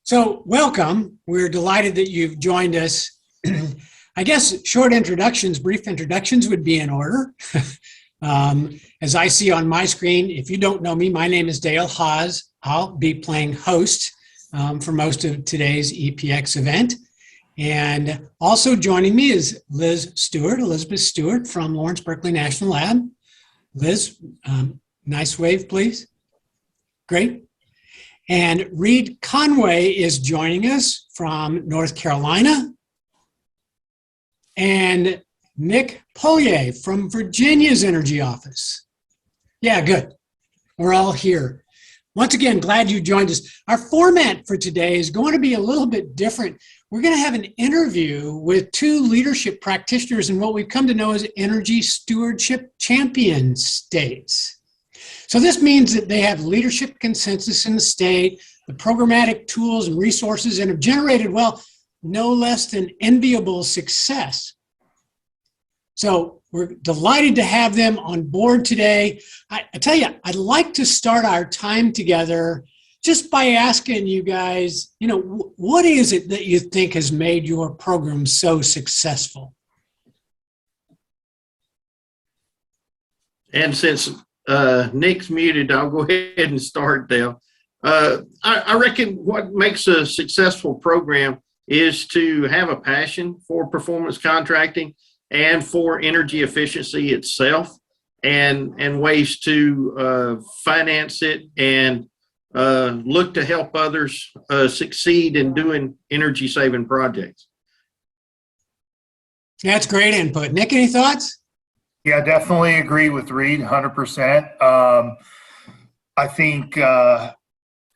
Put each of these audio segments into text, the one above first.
So welcome. We're delighted that you've joined us. I guess short introductions, brief introductions would be in order. As I see on my screen, if you don't know me, my name is Dale Haas. I'll be playing host for most of today's EPX event. And also joining me is Elizabeth Stewart from Lawrence Berkeley National Lab. Liz, nice wave, please. Great. And Reid Conway is joining us from North Carolina. And Nick Polier from Virginia's Energy Office. Yeah, good. We're all here. Once again, glad you joined us. Our format for today is going to be a little bit different. We're going to have an interview with two leadership practitioners in what we've come to know as energy stewardship champion states. So this means that they have leadership consensus in the state, the programmatic tools and resources, and have generated, well, no less than enviable success. So we're delighted to have them on board today. I tell you, I'd like to start our time together just by asking you guys, what is it that you think has made your program so successful? And since Nick's muted, I'll go ahead and start, Dale. I reckon what makes a successful program is to have a passion for performance contracting and for energy efficiency itself, and ways to finance it and look to help others succeed in doing energy saving projects. That's great input. Nick, any thoughts? Yeah, definitely agree with Reid 100%. I think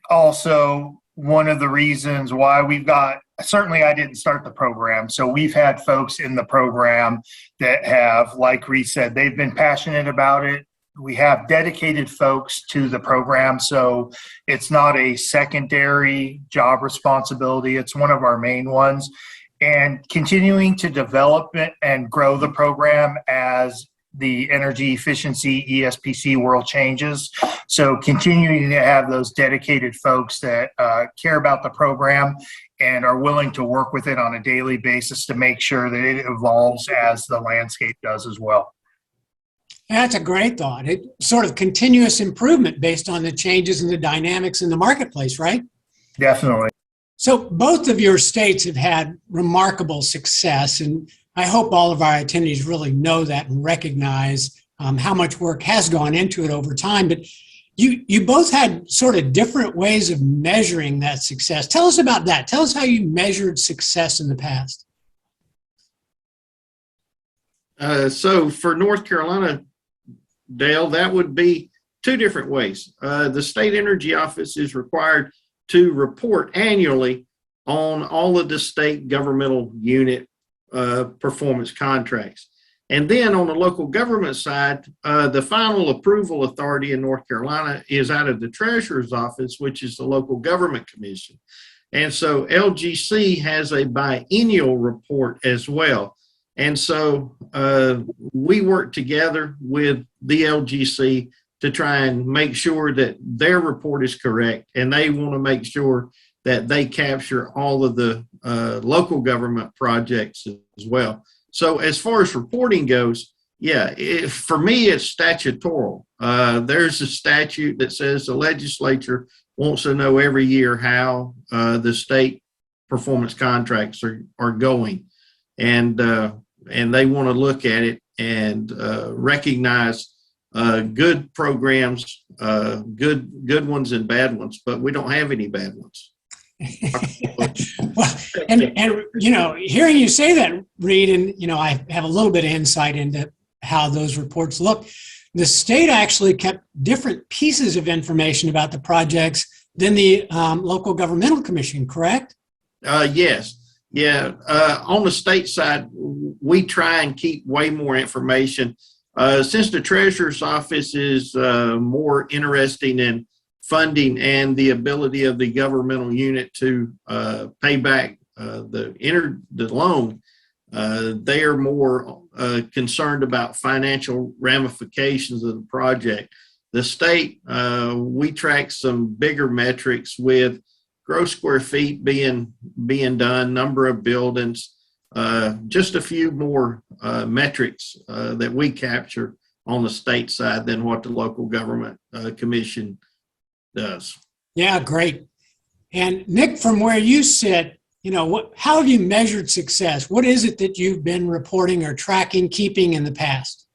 also one of the reasons why we've got, certainly I didn't start the program, so we've had folks in the program that have, like Reid said, they've been passionate about it. We have dedicated folks to the program, so it's not a secondary job responsibility. It's one of our main ones. And continuing to develop it and grow the program as the energy efficiency ESPC world changes. So continuing to have those dedicated folks that care about the program and are willing to work with it on a daily basis to make sure that it evolves as the landscape does as well. That's a great thought. It's sort of continuous improvement based on the changes and the dynamics in the marketplace, right? Definitely. So both of your states have had remarkable success, and I hope all of our attendees really know that and recognize how much work has gone into it over time. But you both had sort of different ways of measuring that success. Tell us about that. Tell us how you measured success in the past. So for North Carolina, Dale, that would be two different ways. The State Energy Office is required to report annually on all of the state governmental unit performance contracts. And then on the local government side, the final approval authority in North Carolina is out of the Treasurer's Office, which is the local government commission. And so LGC has a biennial report as well. And so we work together with the LGC to try and make sure that their report is correct. And they want to make sure that they capture all of the local government projects as well. So as far as reporting goes, yeah, for me, it's statutoral. There's a statute that says the legislature wants to know every year how the state performance contracts are going. And they want to look at it and recognize good programs, good ones and bad ones, but we don't have any bad ones. Well, and hearing you say that, Reid, and I have a little bit of insight into how those reports look. The state actually kept different pieces of information about the projects than the local governmental commission, correct? Yes. Yeah. On the state side, we try and keep way more information. Since the Treasurer's Office is more interesting in funding and the ability of the governmental unit to pay back the loan, they are more concerned about financial ramifications of the project. The state, we track some bigger metrics with gross square feet being done, number of buildings, just a few more metrics that we capture on the state side than what the local government commission does. Yeah, great. And Nick, from where you sit, how have you measured success? What is it that you've been reporting or tracking, keeping in the past?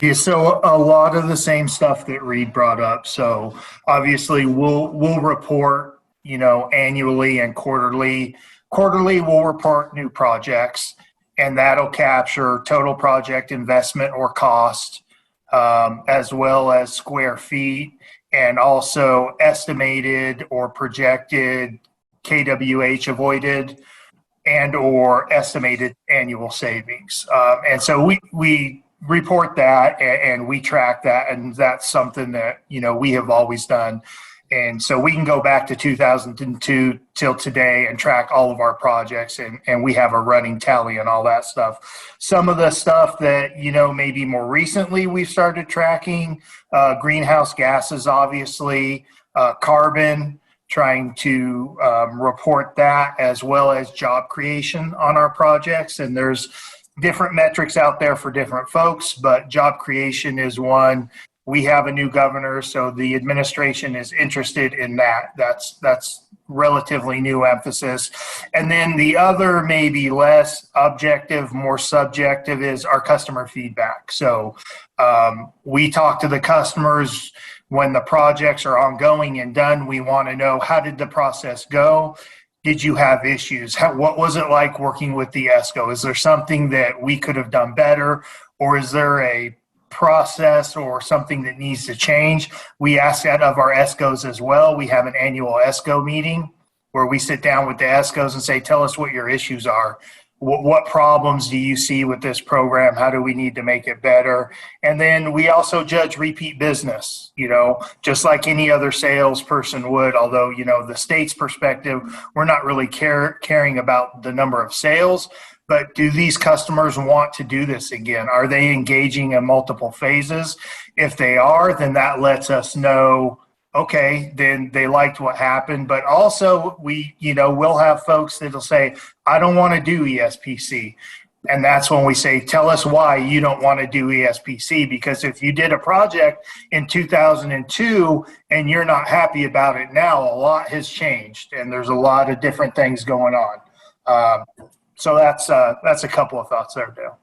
Yeah, so a lot of the same stuff that Reid brought up. So obviously we'll report, annually and quarterly. Quarterly we'll report new projects, and that'll capture total project investment or cost, as well as square feet, and also estimated or projected KWH avoided and or estimated annual savings. And so we report that and we track that, and that's something that we have always done. And so we can go back to 2002 till today and track all of our projects, and we have a running tally and all that stuff. Some of the stuff that maybe more recently we've started tracking, greenhouse gases, obviously, carbon, trying to report that, as well as job creation on our projects. And there's different metrics out there for different folks, but job creation is one. We have a new governor, so the administration is interested in that. That's relatively new emphasis. And then the other, maybe less objective, more subjective, is our customer feedback. So we talk to the customers when the projects are ongoing and done. We want to know, how did the process go? Did you have issues? What was it like working with the ESCO? Is there something that we could have done better? Or is there a process or something that needs to change? We ask that of our ESCOs as well. We have an annual ESCO meeting where we sit down with the ESCOs and say, tell us what your issues are. What problems do you see with this program? How do we need to make it better? And then we also judge repeat business, just like any other salesperson would, although, the state's perspective, we're not really caring about the number of sales, but do these customers want to do this again? Are they engaging in multiple phases? If they are, then that lets us know, okay, then they liked what happened. But also we'll have folks that'll say, I don't want to do ESPC. And that's when we say, tell us why you don't want to do ESPC. Because if you did a project in 2002 and you're not happy about it now, a lot has changed and there's a lot of different things going on. So that's a couple of thoughts there, Dale.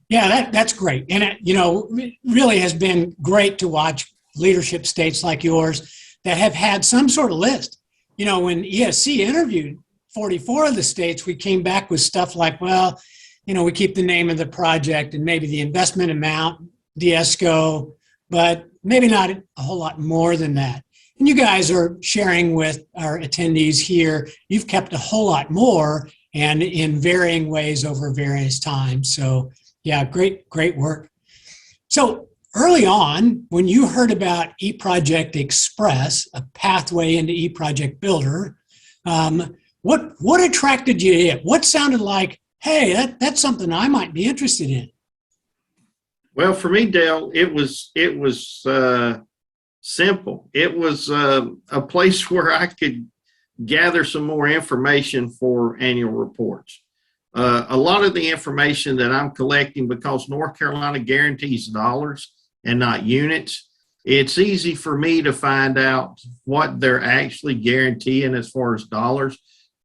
Yeah, that's great. And it really has been great to watch leadership states like yours that have had some sort of list. When ESC interviewed 44 of the states, we came back with stuff like, well, we keep the name of the project and maybe the investment amount, the ESCO, but maybe not a whole lot more than that. And you guys are sharing with our attendees here, you've kept a whole lot more and in varying ways over various times. So yeah, great work. So early on, when you heard about eProject Express, a pathway into eProject Builder, what attracted you to it? What sounded like, hey, that's something I might be interested in? Well, for me, Dale, it was simple. It was a place where I could gather some more information for annual reports. A lot of the information that I'm collecting, because North Carolina guarantees dollars and not units, it's easy for me to find out what they're actually guaranteeing as far as dollars,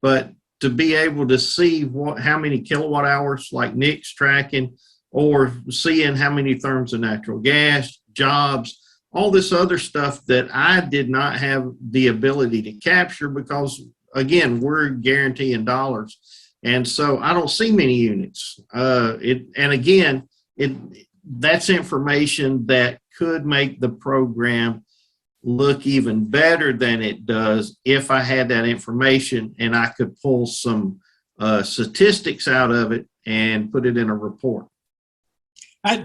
but to be able to see how many kilowatt hours like Nick's tracking, or seeing how many therms of natural gas, jobs, all this other stuff that I did not have the ability to capture because, again, we're guaranteeing dollars. And so I don't see many units. That's information that could make the program look even better than it does if I had that information and I could pull some statistics out of it and put it in a report.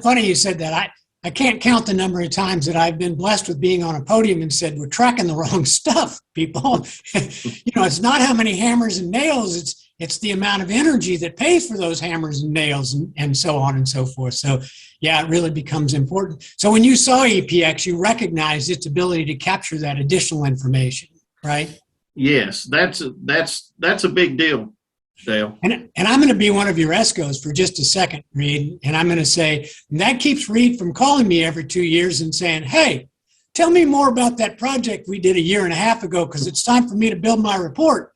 Funny you said that. I can't count the number of times that I've been blessed with being on a podium and said, we're tracking the wrong stuff, people. It's not how many hammers and nails, it's the amount of energy that pays for those hammers and nails and so on and so forth. So yeah, it really becomes important. So when you saw EPX, you recognized its ability to capture that additional information, right? Yes, that's a big deal, Dale. And I'm going to be one of your ESCOs for just a second, Reid. And I'm going to say, that keeps Reid from calling me every 2 years and saying, hey, tell me more about that project we did a year and a half ago, because it's time for me to build my report.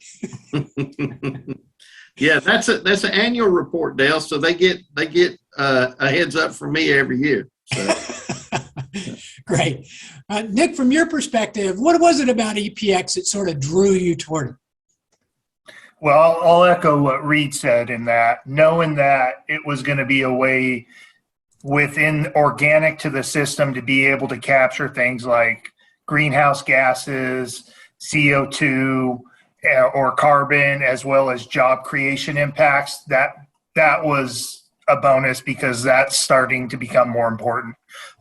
Yeah, that's an annual report, Dale. So they get a heads up from me every year. So. Great. Nick, from your perspective, what was it about EPX that sort of drew you toward it? Well, I'll echo what Reid said in that, knowing that it was going to be a way within organic to the system to be able to capture things like greenhouse gases, CO2, or carbon, as well as job creation impacts. That was a bonus because that's starting to become more important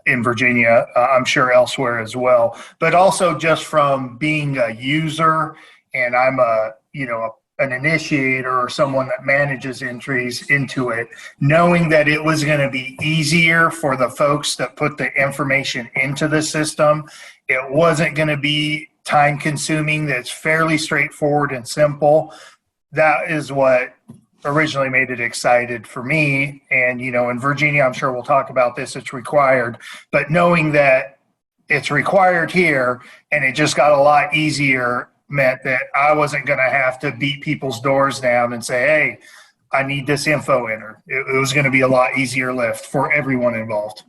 in Virginia, I'm sure elsewhere as well. But also just from being a user, and I'm an initiator or someone that manages entries into it, knowing that it was going to be easier for the folks that put the information into the system. It wasn't going to be time consuming, that's fairly straightforward and simple. That is what originally made it excited for me. And, in Virginia, I'm sure we'll talk about this, it's required, but knowing that it's required here and it just got a lot easier meant that I wasn't going to have to beat people's doors down and say, hey, I need this info entered. It was going to be a lot easier lift for everyone involved.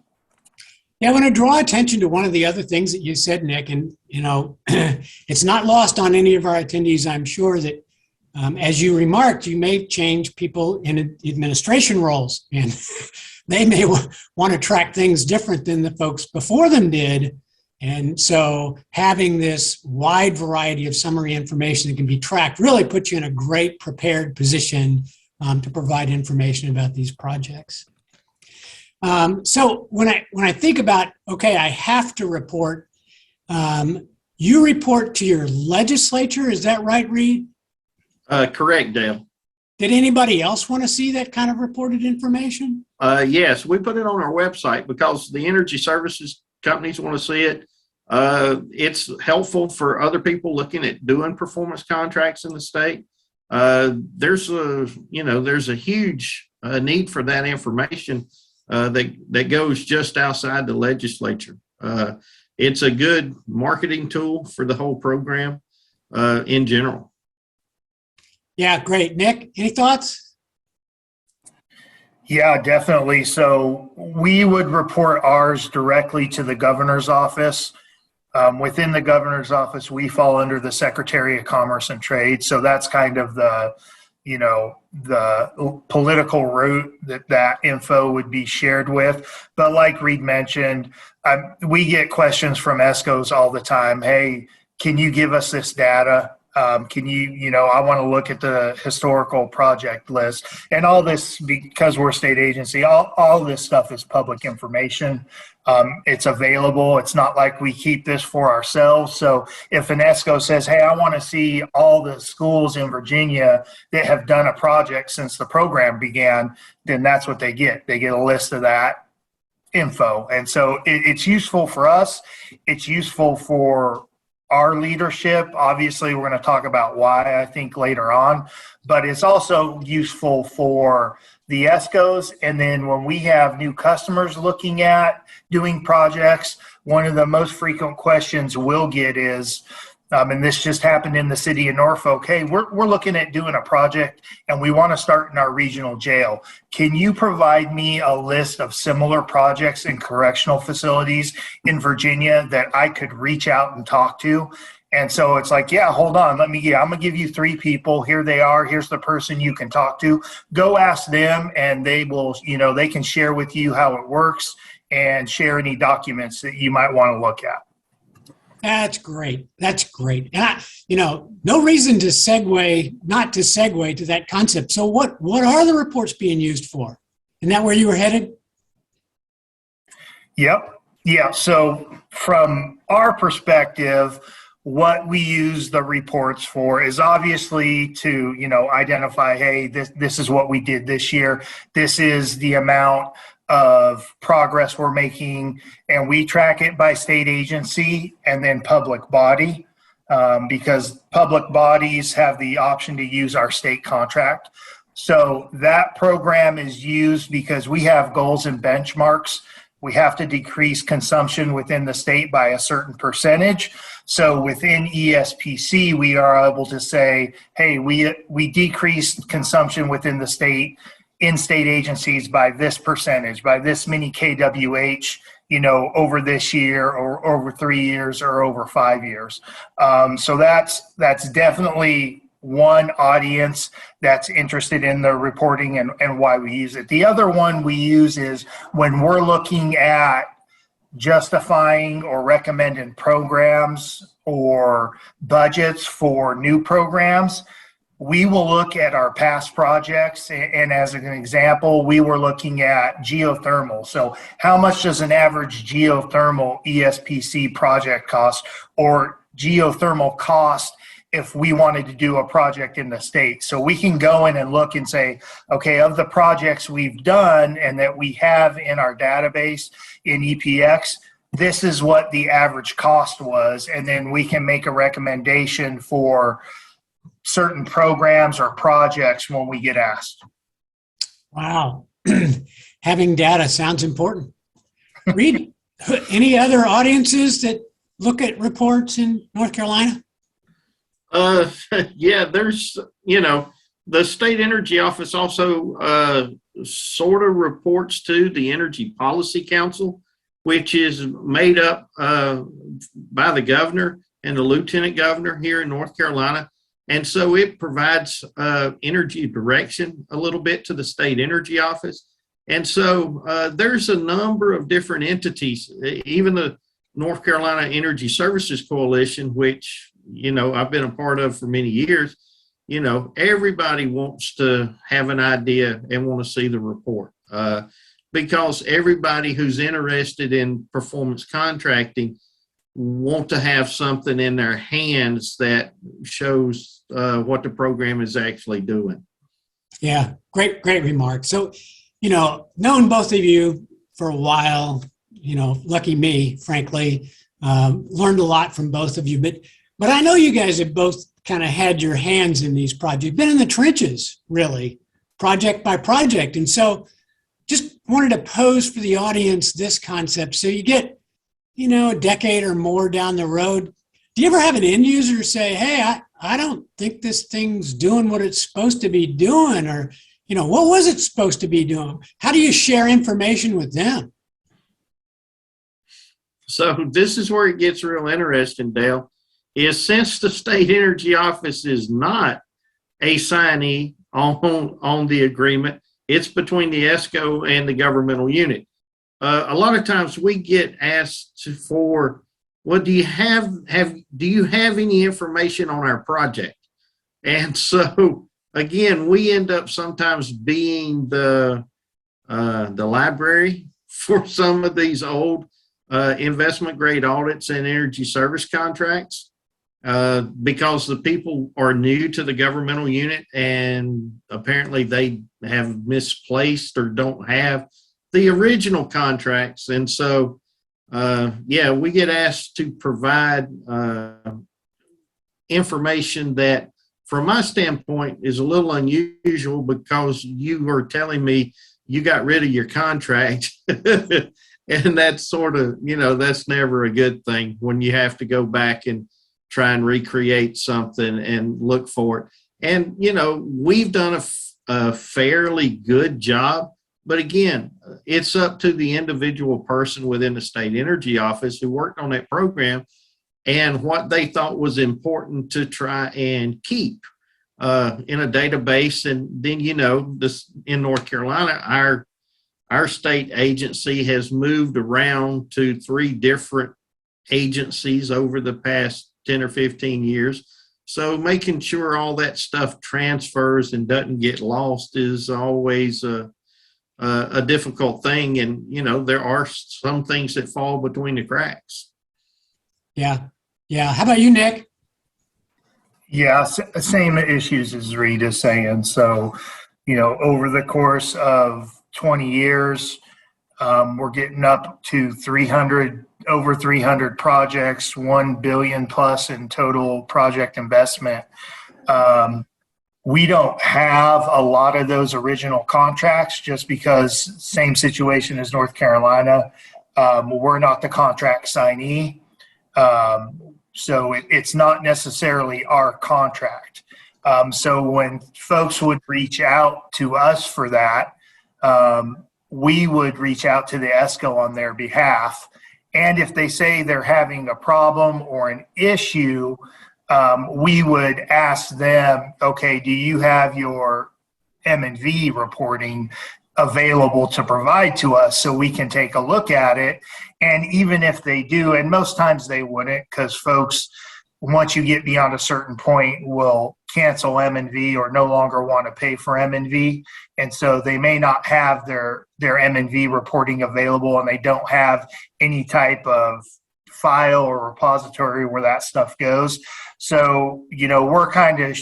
Yeah, I want to draw attention to one of the other things that you said, Nick, and it's not lost on any of our attendees, I'm sure, that as you remarked, you may change people in administration roles, and they may want to track things different than the folks before them did. And so having this wide variety of summary information that can be tracked really puts you in a great prepared position to provide information about these projects. So when I think about, okay, I have to report, you report to your legislature, is that right, Reid? Correct, Dale. Did anybody else want to see that kind of reported information? Yes, we put it on our website because the energy services companies want to see it. It's helpful for other people looking at doing performance contracts in the state. There's a huge need for that information that goes just outside the legislature. It's a good marketing tool for the whole program in general. Yeah, great. Nick, any thoughts? Yeah, definitely. So we would report ours directly to the governor's office. Within the governor's office, we fall under the Secretary of Commerce and Trade. So that's kind of the political route that info would be shared with. But like Reid mentioned, we get questions from ESCOs all the time. Hey, can you give us this data? Can you, I want to look at the historical project list, and all this, because we're a state agency, all this stuff is public information. It's available. It's not like we keep this for ourselves. So if an ESCO says, hey, I want to see all the schools in Virginia that have done a project since the program began, then that's what they get. They get a list of that info. And so it's useful for us. It's useful for our leadership. Obviously, we're going to talk about why, I think, later on, but it's also useful for the ESCOs. And then when we have new customers looking at doing projects, one of the most frequent questions we'll get is, and this just happened in the city of Norfolk, hey, we're looking at doing a project and we want to start in our regional jail. Can you provide me a list of similar projects in correctional facilities in Virginia that I could reach out and talk to? And so it's like, yeah, hold on, I'm gonna give you 3 people. Here they are. Here's the person you can talk to. Go ask them, and they will, they can share with you how it works and share any documents that you might want to look at. That's great. That's great. And no reason to not to segue to that concept. So what are the reports being used for? Isn't that where you were headed? Yep. Yeah. So from our perspective, what we use the reports for is obviously to, identify, hey, this is what we did this year. This is the amount of progress we're making, and we track it by state agency and then public body. because public bodies have the option to use our state contract. So that program is used because we have goals and benchmarks. We have to decrease consumption within the state by a certain percentage. So within ESPC, we are able to say, hey, we decreased consumption within the state in state agencies by this percentage, by this many kWh, over this year or over 3 years or over 5 years. So that's definitely one audience that's interested in the reporting and why we use it. The other one we use is when we're looking at justifying or recommending programs or budgets for new programs. We will look at our past projects, and as an example, we were looking at geothermal. So how much does an average geothermal ESPC project cost, or geothermal cost if we wanted to do a project in the state? So we can go in and look and say, okay, of the projects we've done and that we have in our database in EPX, this is what the average cost was, and then we can make a recommendation for certain programs or projects when we get asked. Wow. Having data sounds important. Reid, any other audiences that look at reports in North Carolina? Yeah, there's, the State Energy Office also sort of reports to the Energy Policy Council, which is made up by the governor and the lieutenant governor here in North Carolina. And so it provides energy direction a little bit to the State Energy Office. And so there's a number of different entities, even the North Carolina Energy Services Coalition, which, I've been a part of for many years. Everybody wants to have an idea and want to see the report because everybody who's interested in performance contracting want to have something in their hands that shows what the program is actually doing. Yeah, great remark. So, knowing both of you for a while, lucky me, frankly, learned a lot from both of you. But I know you guys have both kind of had your hands in these projects, been in the trenches, really, project by project. And so just wanted to pose for the audience this concept. So you get, a decade or more down the road, do you ever have an end user say, hey, I don't think this thing's doing what it's supposed to be doing? Or, what was it supposed to be doing? How do you share information with them? So this is where it gets real interesting, Dale, is since the State Energy Office is not a signee on the agreement, it's between the ESCO and the governmental unit. A lot of times we get asked for, well, do you have any information on our project? And so again, we end up sometimes being the library for some of these old investment grade audits and energy service contracts because the people are new to the governmental unit and apparently they have misplaced or don't have the original contracts. And so, we get asked to provide information that, from my standpoint, is a little unusual because you are telling me you got rid of your contract. And that's sort of, that's never a good thing when you have to go back and try and recreate something and look for it. And, we've done a fairly good job. But again, it's up to the individual person within the State Energy Office who worked on that program and what they thought was important to try and keep in a database. And then, this in North Carolina, our state agency has moved around to 3 different agencies over the past 10 or 15 years. So making sure all that stuff transfers and doesn't get lost is always a difficult thing. And, there are some things that fall between the cracks. Yeah. How about you, Nick? Yeah, same issues as Reid is saying. So, over the course of 20 years, We're getting up to over 300 projects, 1 billion plus in total project investment. We don't have a lot of those original contracts just because same situation as North Carolina. We're not the contract signee. So it's not necessarily our contract. So when folks would reach out to us for that, we would reach out to the ESCO on their behalf. And if they say they're having a problem or an issue, we would ask them, okay, do you have your M&V reporting available to provide to us so we can take a look at it? And even if they do, and most times they wouldn't, because folks, once you get beyond a certain point, will cancel M&V or no longer want to pay for M&V. And so they may not have their M&V reporting available, and they don't have any type of file or repository where that stuff goes. So, we're kind of,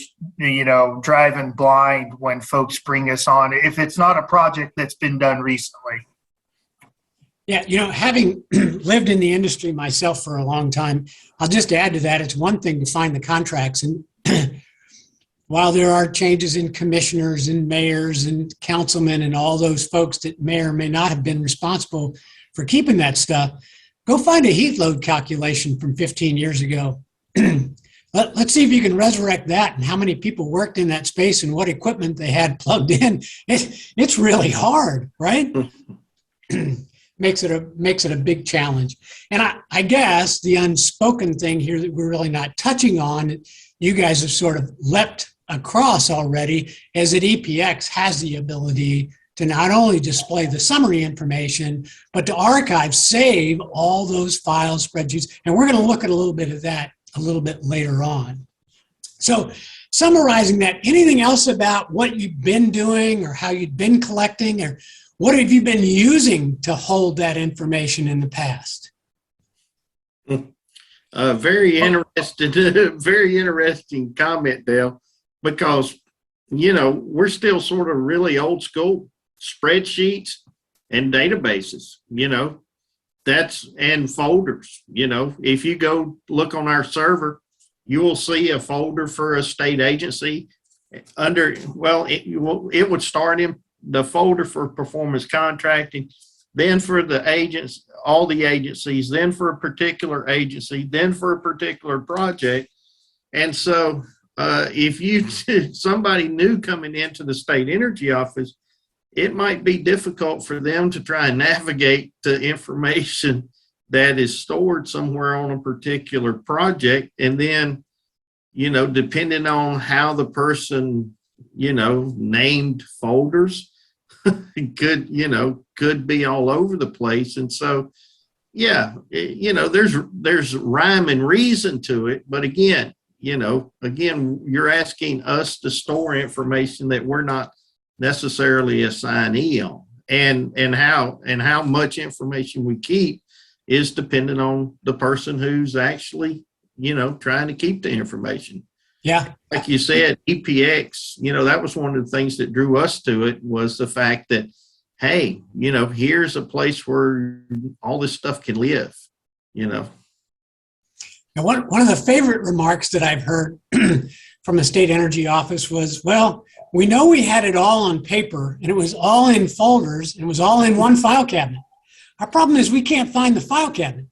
driving blind when folks bring us on if it's not a project that's been done recently. Yeah, having lived in the industry myself for a long time, I'll just add to that, it's one thing to find the contracts. And while there are changes in commissioners and mayors and councilmen and all those folks that may or may not have been responsible for keeping that stuff, go find a heat load calculation from 15 years ago. Let's see if you can resurrect that and how many people worked in that space and what equipment they had plugged in. It's really hard, right? Makes it a big challenge. And I guess the unspoken thing here that we're really not touching on, you guys have sort of leapt across already, is that EPX has the ability to not only display the summary information, but to archive, save all those files, spreadsheets. And we're going to look at a little bit of that a little bit later on. So summarizing that, anything else about what you've been doing or how you've been collecting, or what have you been using to hold that information in the past? Very interesting, very interesting comment, Dale, because, we're still sort of really old school spreadsheets and databases, and folders. If you go look on our server, you will see a folder for a state agency it would start in the folder for performance contracting, then for the agents, all the agencies, then for a particular agency, then for a particular project. And so if somebody new coming into the state energy office, it might be difficult for them to try and navigate the information that is stored somewhere on a particular project. And then, depending on how the person, named folders could be all over the place. And so, there's rhyme and reason to it. But again, you're asking us to store information that we're not necessarily a signee on, and how much information we keep is dependent on the person who's actually trying to keep the information. Yeah, like you said, EPX, that was one of the things that drew us to it, was the fact that, hey, here's a place where all this stuff can live. Now, one of the favorite remarks that I've heard from the state energy office was, well, we know we had it all on paper and it was all in folders and it was all in one file cabinet. Our problem is we can't find the file cabinet.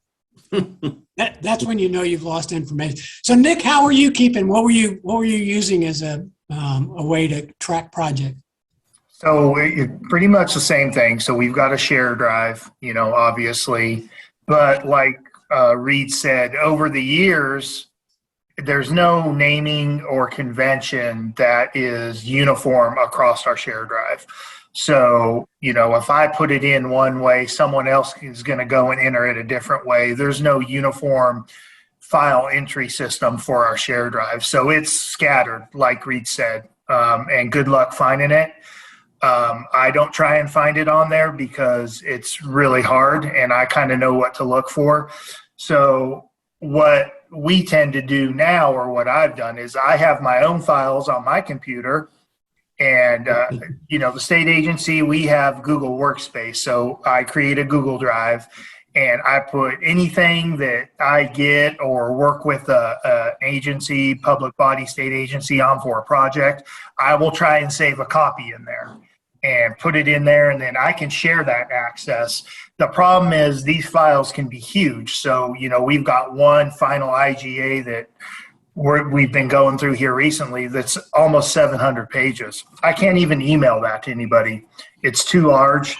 That's when you've lost information. So Nick, how were you keeping? What were you using as a way to track projects? So pretty much the same thing. So we've got a share drive, obviously, but like Reid said, over the years, there's no naming or convention that is uniform across our share drive. So, if I put it in one way, someone else is going to go and enter it a different way. There's no uniform file entry system for our share drive. So it's scattered, like Reid said, and good luck finding it. I don't try and find it on there because it's really hard and I kind of know what to look for. So what we tend to do now, or what I've done, is I have my own files on my computer, And, the state agency, we have Google Workspace. So I create a Google Drive and I put anything that I get or work with a agency, public body, state agency on for a project. I will try and save a copy in there and put it in there, and then I can share that access. The problem is these files can be huge. So, we've got one final IGA that we've been going through here recently that's almost 700 pages. I can't even email that to anybody. It's too large.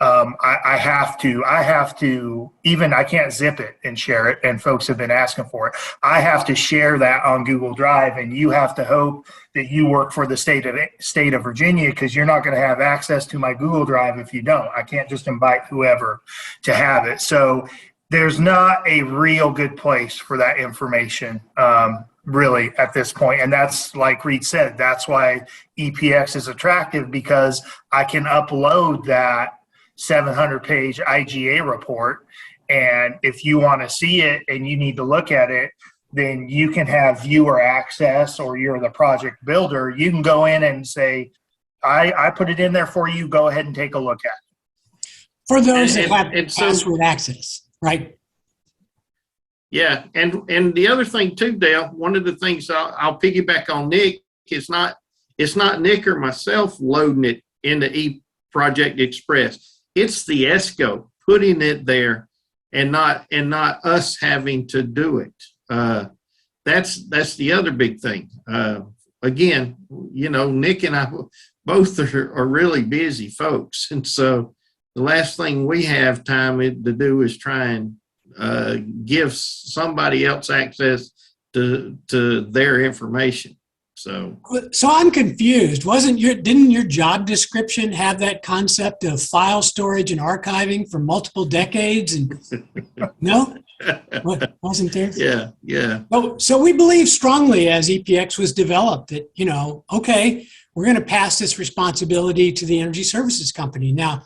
I have to, I can't zip it and share it, and folks have been asking for it. I have to share that on Google Drive, and you have to hope that you work for the state of Virginia, because you're not going to have access to my Google Drive if you don't. I can't just invite whoever to have it. So there's not a real good place for that information, really, at this point. And that's, like Reid said, that's why EPX is attractive, because I can upload that 700-page IGA report, and if you want to see it and you need to look at it, then you can have viewer access, or you're the project builder. You can go in and say, I put it in there for you. Go ahead and take a look at it. For those that have password access, right? Yeah, and the other thing too, Dale, one of the things I'll piggyback on Nick, it's not Nick or myself loading it into eProject Express. It's the ESCO putting it there, and not us having to do it. That's the other big thing. Again, Nick and I both are really busy folks, and so the last thing we have time to do is try and give somebody else access to their information. So I'm confused. Didn't your job description have that concept of file storage and archiving for multiple decades? And no, wasn't there? Yeah. So we believe strongly, as EPX was developed, that okay, we're going to pass this responsibility to the energy services company. Now,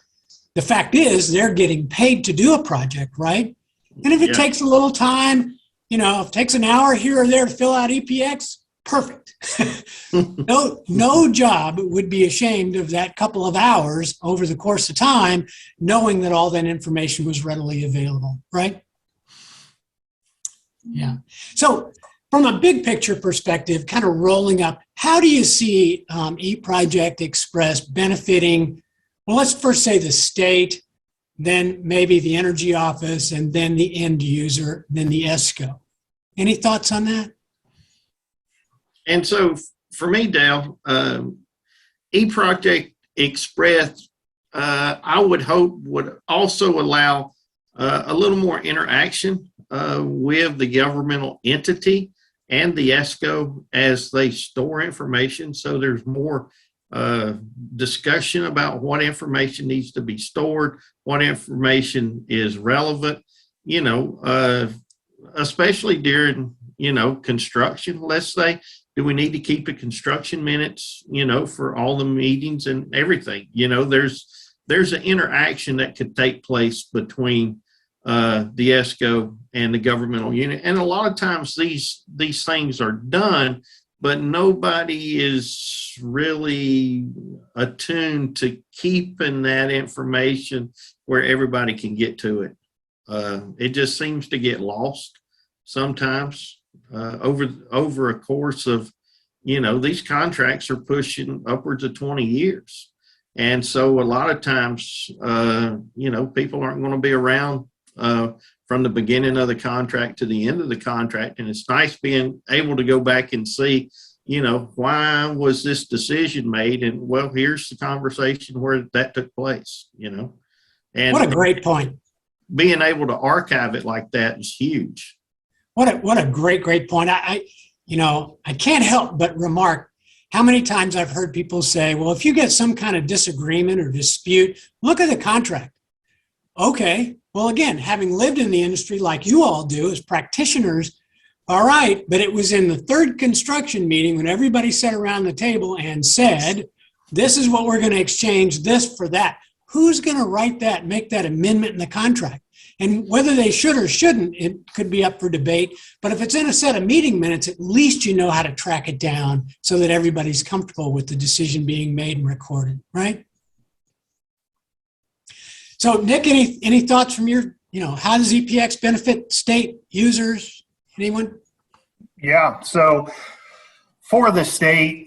the fact is, they're getting paid to do a project, right? And if it takes a little time, if it takes an hour here or there to fill out EPX, perfect. No job would be ashamed of that couple of hours over the course of time, knowing that all that information was readily available, right? Yeah. So from a big picture perspective, kind of rolling up, how do you see eProject Express benefiting, well, let's first say the state, then maybe the energy office, and then the end user, then the ESCO. Any thoughts on that? And so for me, Dale, eProject Express, I would hope would also allow a little more interaction with the governmental entity and the ESCO as they store information. So there's more discussion about what information needs to be stored, what information is relevant, especially during, construction, let's say. Do we need to keep the construction minutes, for all the meetings and everything? There's an interaction that could take place between the ESCO and the governmental unit. And a lot of times these things are done, but nobody is really attuned to keeping that information where everybody can get to it. It just seems to get lost sometimes. Over a course of, these contracts are pushing upwards of 20 years. And so a lot of times, people aren't going to be around from the beginning of the contract to the end of the contract. And it's nice being able to go back and see, why was this decision made? And well, here's the conversation where that took place, And what a great point. Being able to archive it like that is huge. What a great point. I can't help but remark how many times I've heard people say, well, if you get some kind of disagreement or dispute, look at the contract. Okay. Well, again, having lived in the industry like you all do as practitioners, all right, but it was in the third construction meeting when everybody sat around the table and said, this is what we're going to exchange this for that. Who's going to write that, make that amendment in the contract? And whether they should or shouldn't, it could be up for debate. But if it's in a set of meeting minutes, at least you know how to track it down so that everybody's comfortable with the decision being made and recorded, right? So Nick, any thoughts from your, how does EPX benefit state users? Anyone? Yeah, so for the state,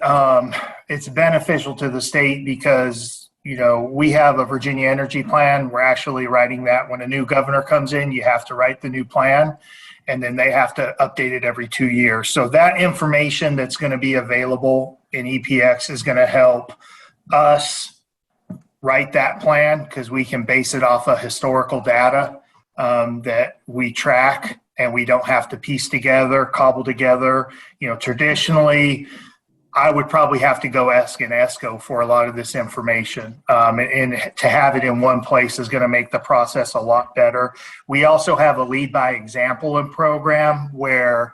it's beneficial to the state because we have a Virginia energy plan. We're actually writing that when a new governor comes in, you have to write the new plan, and then they have to update it every 2 years. So that information that's going to be available in EPX is going to help us write that plan because we can base it off of historical data that we track, and we don't have to piece together, cobble together. Traditionally, I would probably have to go ask an ESCO for a lot of this information. And to have it in one place is going to make the process a lot better. We also have a lead by example program where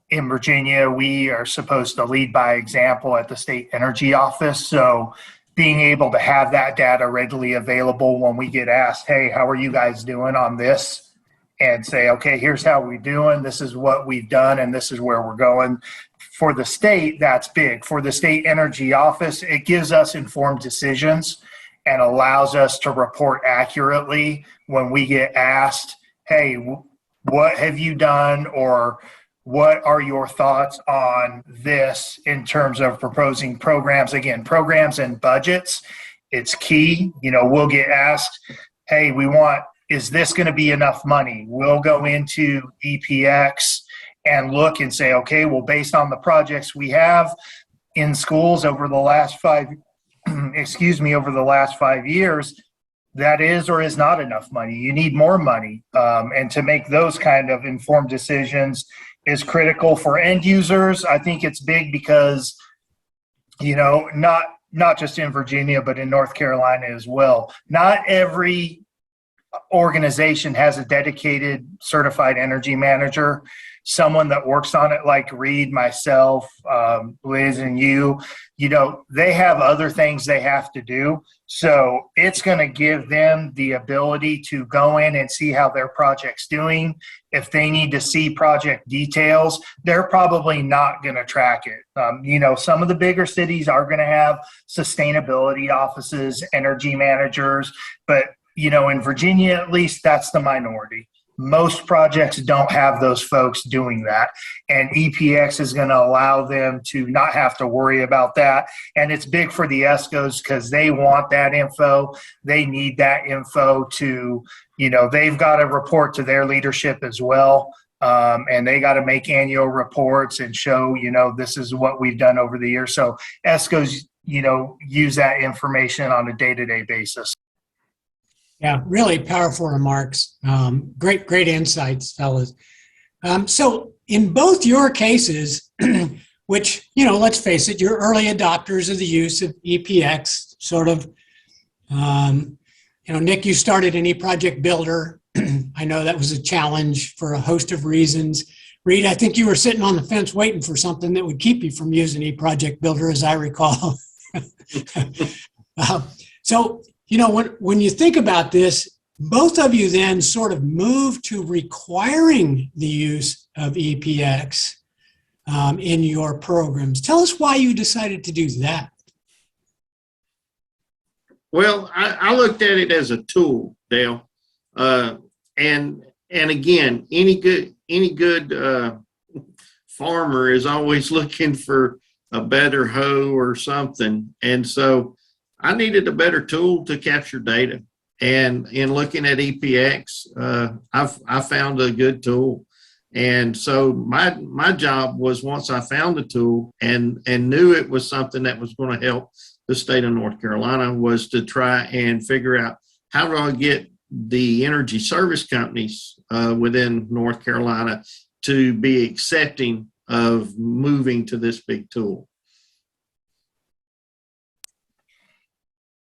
in Virginia, we are supposed to lead by example at the state energy office. So being able to have that data readily available when we get asked, hey, how are you guys doing on this? And say, okay, here's how we're doing. This is what we've done, and this is where we're going. For the state, that's big. For the state energy office, it gives us informed decisions and allows us to report accurately when we get asked, hey, what have you done, or what are your thoughts on this in terms of proposing programs? Again, programs and budgets, it's key. We'll get asked, hey, is this going to be enough money? We'll go into EPX and look and say, okay, well, based on the projects we have in schools over the last over the last 5 years, that is or is not enough money. You need more money. And to make those kind of informed decisions is critical for end users. I think it's big because, not just in Virginia, but in North Carolina as well. Not every organization has a dedicated certified energy manager, someone that works on it like Reid, myself, Liz, and you. They have other things they have to do. So it's going to give them the ability to go in and see how their project's doing. If they need to see project details, they're probably not going to track it. Some of the bigger cities are going to have sustainability offices, energy managers, but in Virginia, at least, that's the minority. Most projects don't have those folks doing that, and EPX is going to allow them to not have to worry about that. And it's big for the ESCOs because they want that info. They need that info to, they've got to report to their leadership as well. And they got to make annual reports and show, this is what we've done over the years. So ESCOs, use that information on a day-to-day basis. Yeah, really powerful remarks. Great insights, fellas. So in both your cases, which, let's face it, you're early adopters of the use of EPX, sort of, Nick, you started an eProject Builder. I know that was a challenge for a host of reasons. Reid, I think you were sitting on the fence waiting for something that would keep you from using eProject Builder, as I recall. So, when you think about this, both of you then sort of move to requiring the use of EPX in your programs. Tell us why you decided to do that. Well, I looked at it as a tool, Dale, and again, any good farmer is always looking for a better hoe or something, and so I needed a better tool to capture data. And in looking at EPX, I found a good tool. And so my job was, once I found the tool and knew it was something that was going to help the state of North Carolina, was to try and figure out, how do I get the energy service companies within North Carolina to be accepting of moving to this big tool.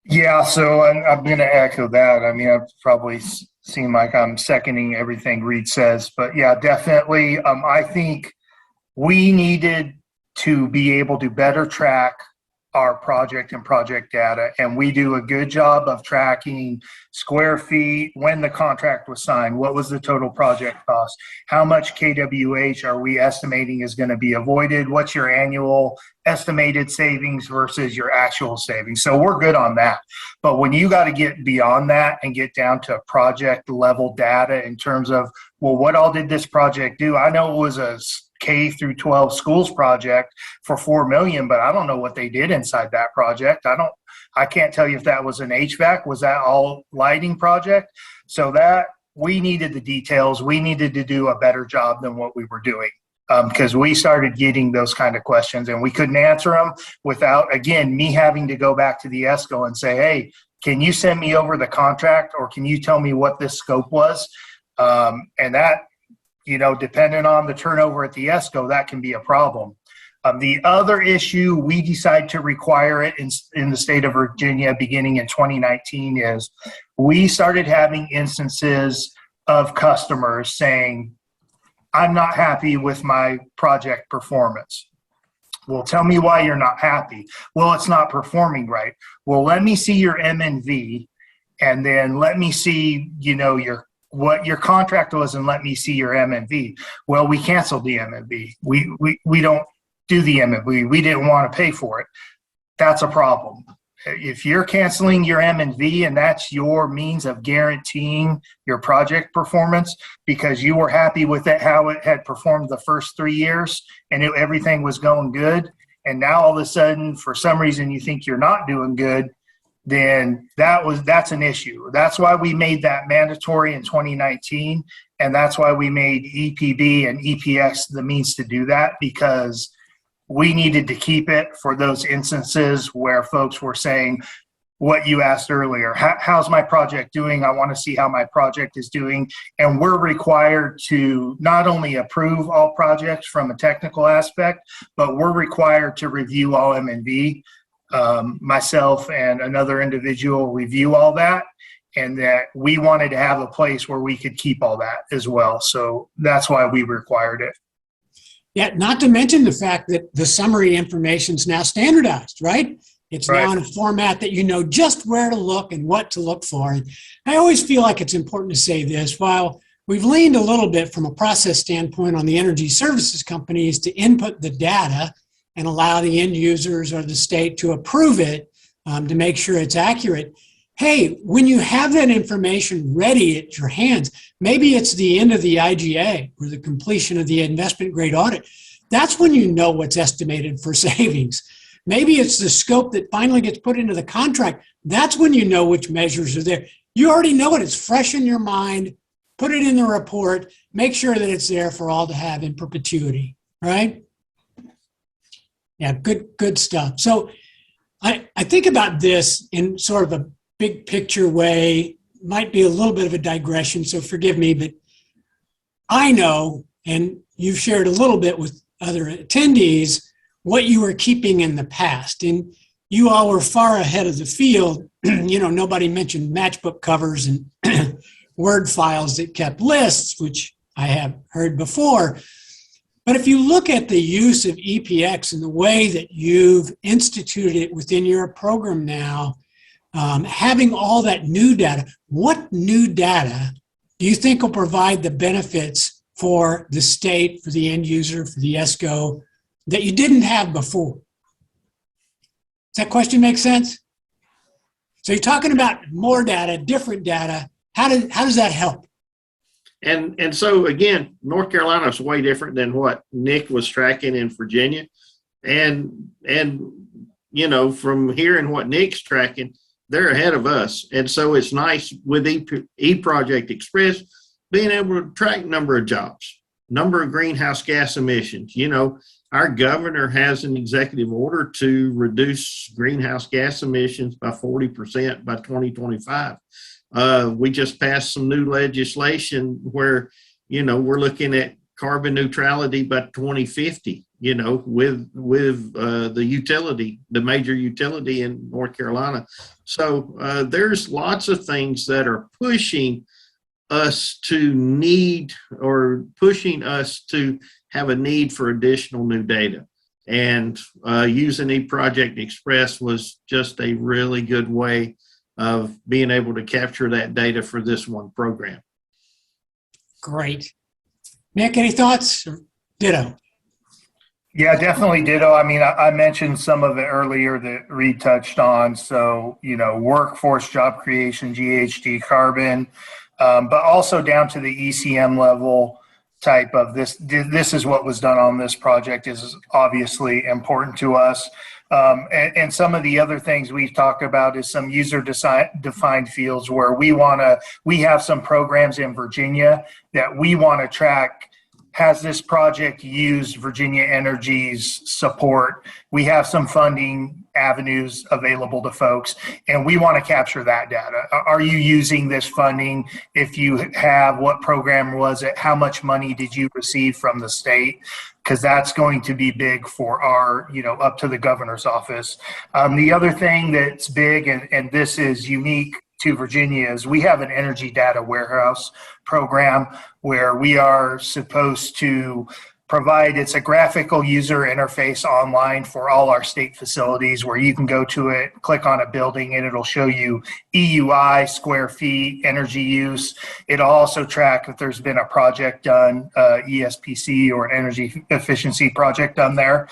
Yeah, so I'm going to echo that. I mean, I've probably seem like I'm seconding everything Reid says, but yeah, definitely. I think we needed to be able to better track our project and project data, and we do a good job of tracking square feet, when the contract was signed, what was the total project cost, how much KWH are we estimating is going to be avoided, what's your annual estimated savings versus your actual savings. So we're good on that. But when you got to get beyond that and get down to project level data in terms of, well, what all did this project do? I know it was a K through 12 schools project for $4 million, but I don't know what they did inside that project. I can't tell you if that was an HVAC, was that all lighting project? So that we needed the details. We needed to do a better job than what we were doing, because we started getting those kind of questions and we couldn't answer them without, again, me having to go back to the ESCO and say, hey, can you send me over the contract, or can you tell me what this scope was? And that, depending on the turnover at the ESCO, that can be a problem. The other issue, we decide to require it in the state of Virginia beginning in 2019, is we started having instances of customers saying, I'm not happy with my project performance. Well, tell me why you're not happy. Well, it's not performing right. Well, let me see your MNV, and then let me see, what your contract was, and let me see your MNV. Well, we canceled the MNV. We don't do the MNV. We didn't want to pay for it. That's a problem. If you're canceling your MNV and that's your means of guaranteeing your project performance because you were happy with it, how it had performed the first 3 years, and everything was going good, and now all of a sudden, for some reason, you think you're not doing good, then that's an issue. That's why we made that mandatory in 2019, and that's why we made EPB and EPX the means to do that, because we needed to keep it for those instances where folks were saying what you asked earlier. How's my project doing? I want to see how my project is doing. And we're required to not only approve all projects from a technical aspect, but we're required to review all M&V. Myself and another individual review all that, and that we wanted to have a place where we could keep all that as well. So that's why we required it. Yeah, not to mention the fact that the summary information is now standardized, right? It's now in a format that you know just where to look and what to look for. And I always feel like it's important to say this. While we've leaned a little bit from a process standpoint on the energy services companies to input the data and allow the end users or the state to approve it to make sure it's accurate. Hey, when you have that information ready at your hands, maybe it's the end of the IGA or the completion of the investment grade audit. That's when you know what's estimated for savings. Maybe it's the scope that finally gets put into the contract. That's when you know which measures are there. You already know it. It's fresh in your mind. Put it in the report. Make sure that it's there for all to have in perpetuity, right? Yeah, good stuff. So I think about this in sort of a big picture way. Might be a little bit of a digression, so forgive me, but I know, and you've shared a little bit with other attendees, what you were keeping in the past. And you all were far ahead of the field. Nobody mentioned matchbook covers and Word files that kept lists, which I have heard before. But if you look at the use of EPX and the way that you've instituted it within your program now, having all that new data, what new data do you think will provide the benefits for the state, for the end user, for the ESCO that you didn't have before? Does that question make sense? So you're talking about more data, different data. How does that help? And so again, North Carolina is way different than what Nick was tracking in Virginia. And from hearing what Nick's tracking, they're ahead of us. And so it's nice with eProject Express being able to track number of jobs, number of greenhouse gas emissions. Our governor has an executive order to reduce greenhouse gas emissions by 40% by 2025. We just passed some new legislation where, we're looking at carbon neutrality by 2050, with the major utility in North Carolina. So there's lots of things that are pushing us to have a need for additional new data. And using eProject Express was just a really good way of being able to capture that data for this one program. Great. Nick, any thoughts? Ditto. Yeah, definitely ditto. I mean, I mentioned some of it earlier that Reid touched on. So, workforce job creation, GHG, carbon, but also down to the ECM level type of this. This is what was done on this project is obviously important to us. And some of the other things we've talked about is some user defined fields where we have some programs in Virginia that we want to track. Has this project used Virginia Energy's support? We have some funding avenues available to folks, and we want to capture that data. Are you using this funding? If you have, what program was it? How much money did you receive from the state? Because that's going to be big for our, up to the governor's office. The other thing that's big, and this is unique to Virginia, is we have an energy data warehouse program where we are supposed to provide, it's a graphical user interface online for all our state facilities where you can go to it, click on a building, and it'll show you EUI, square feet, energy use. It'll also track if there's been a project done, ESPC or an energy efficiency project done there.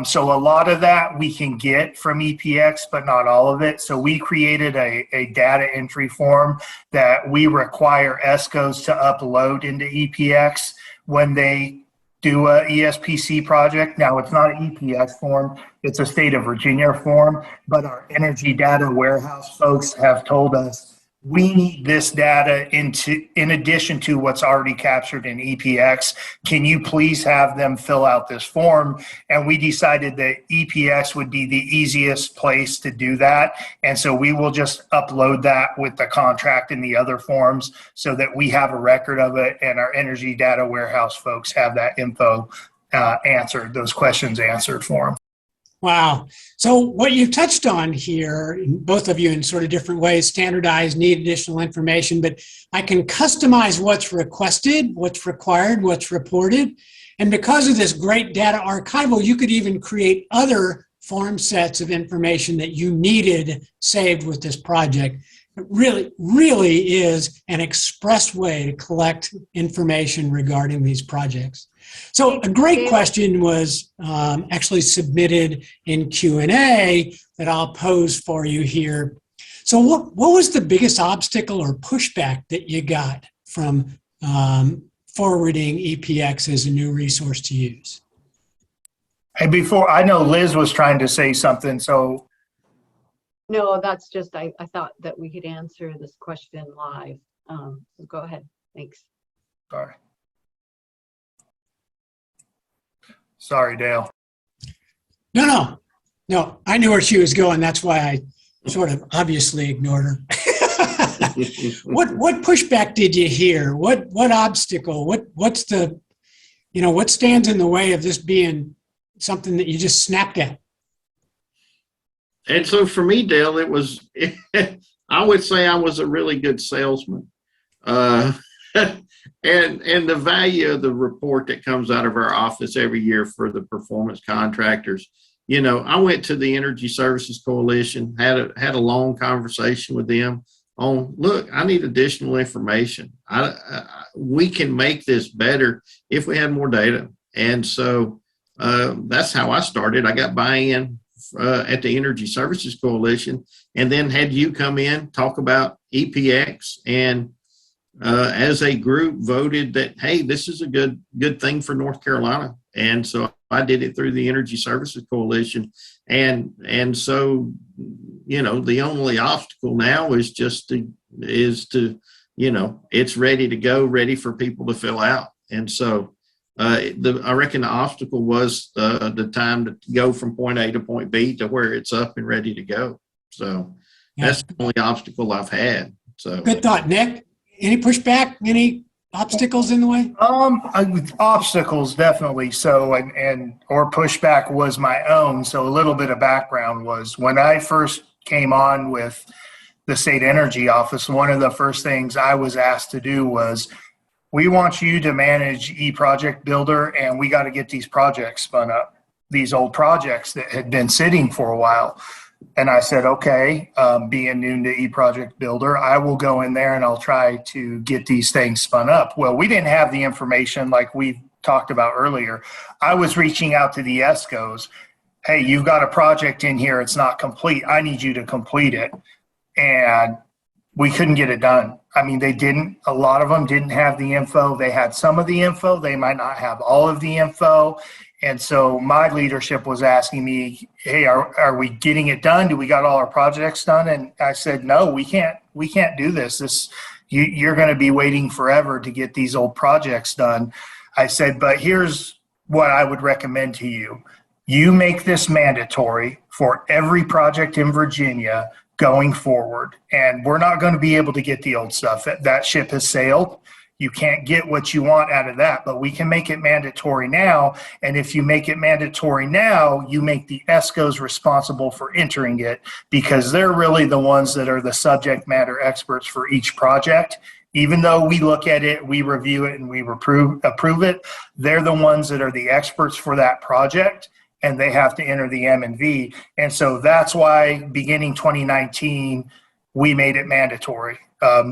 So a lot of that we can get from EPX, but not all of it. So we created a data entry form that we require ESCOs to upload into EPX when they do a ESPC project. Now, it's not an EPX form, it's a state of Virginia form, but our energy data warehouse folks have told us we need this data in addition to what's already captured in EPX. Can you please have them fill out this form? And we decided that EPX would be the easiest place to do that. And so we will just upload that with the contract and the other forms so that we have a record of it and our energy data warehouse folks have that info answered, those questions answered for them. Wow. So what you've touched on here, both of you in sort of different ways, standardize, need additional information, but I can customize what's requested, what's required, what's reported. And because of this great data archival, you could even create other form sets of information that you needed saved with this project. It really is an express way to collect information regarding these projects. So a great question was actually submitted in Q&A that I'll pose for you here. So what was the biggest obstacle or pushback that you got from forwarding EPX as a new resource to use? Hey, before, I know Liz was trying to say something, so. No, that's just, I thought that we could answer this question live. So go ahead, thanks. Sorry, Dale. No, I knew where she was going. That's why I sort of obviously ignored her. What pushback did you hear? What obstacle? What's the, what stands in the way of this being something that you just snapped at? And so for me, Dale, it was, I would say I was a really good salesman. And the value of the report that comes out of our office every year for the performance contractors, I went to the Energy Services Coalition, had a long conversation with them on, look, I need additional information. We can make this better if we had more data. And so that's how I started. I got buy-in at the Energy Services Coalition, and then had you come in, talk about EPX, and as a group voted that, hey, this is a good thing for North Carolina. And so I did it through the Energy Services Coalition. And so, the only obstacle now is it's ready to go, ready for people to fill out. And so I reckon the obstacle was the time to go from point A to point B to where it's up and ready to go. So that's the only obstacle I've had. So good thought, Nick. Any pushback? Any obstacles in the way? Obstacles, definitely. So, or pushback was my own. So a little bit of background was when I first came on with the state energy office, one of the first things I was asked to do was, we want you to manage eProject Builder, and we got to get these projects spun up. these old projects that had been sitting for a while. And I said, okay, being new to eProject Builder, I will go in there and I'll try to get these things spun up. Well, we didn't have the information like we talked about earlier. I was reaching out to the ESCOs. Hey, you've got a project in here. It's not complete. I need you to complete it. And we couldn't get it done. I mean, a lot of them didn't have the info. They had some of the info. They might not have all of the info. And so my leadership was asking me, hey, are we getting it done? Do we got all our projects done? And I said, no, we can't do this. You're going to be waiting forever to get these old projects done. I said, but here's what I would recommend to you. You make this mandatory for every project in Virginia going forward. And we're not going to be able to get the old stuff. That ship has sailed. You can't get what you want out of that, but we can make it mandatory now. And if you make it mandatory now, you make the ESCOs responsible for entering it, because they're really the ones that are the subject matter experts for each project. Even though we look at it, we review it, and we approve it, they're the ones that are the experts for that project, and they have to enter the M&V. And so that's why beginning 2019, we made it mandatory.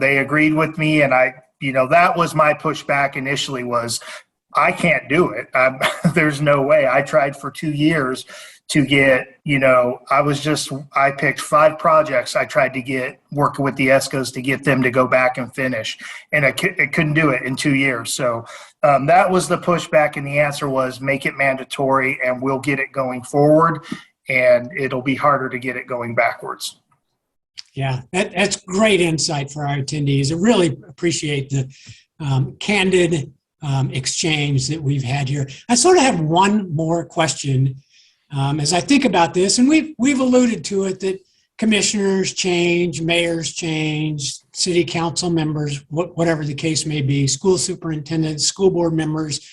They agreed with me, and that was my pushback initially was, I can't do it. There's no way. I tried for 2 years to get, I picked 5 projects I tried to get working with the ESCOs to get them to go back and finish. And I couldn't do it in 2 years. So that was the pushback. And the answer was make it mandatory and we'll get it going forward. And it'll be harder to get it going backwards. Yeah, that's great insight for our attendees. I really appreciate the candid exchange that we've had here. I sort of have one more question as I think about this, and we've alluded to it, that commissioners change, mayors change, city council members, whatever the case may be, school superintendents, school board members,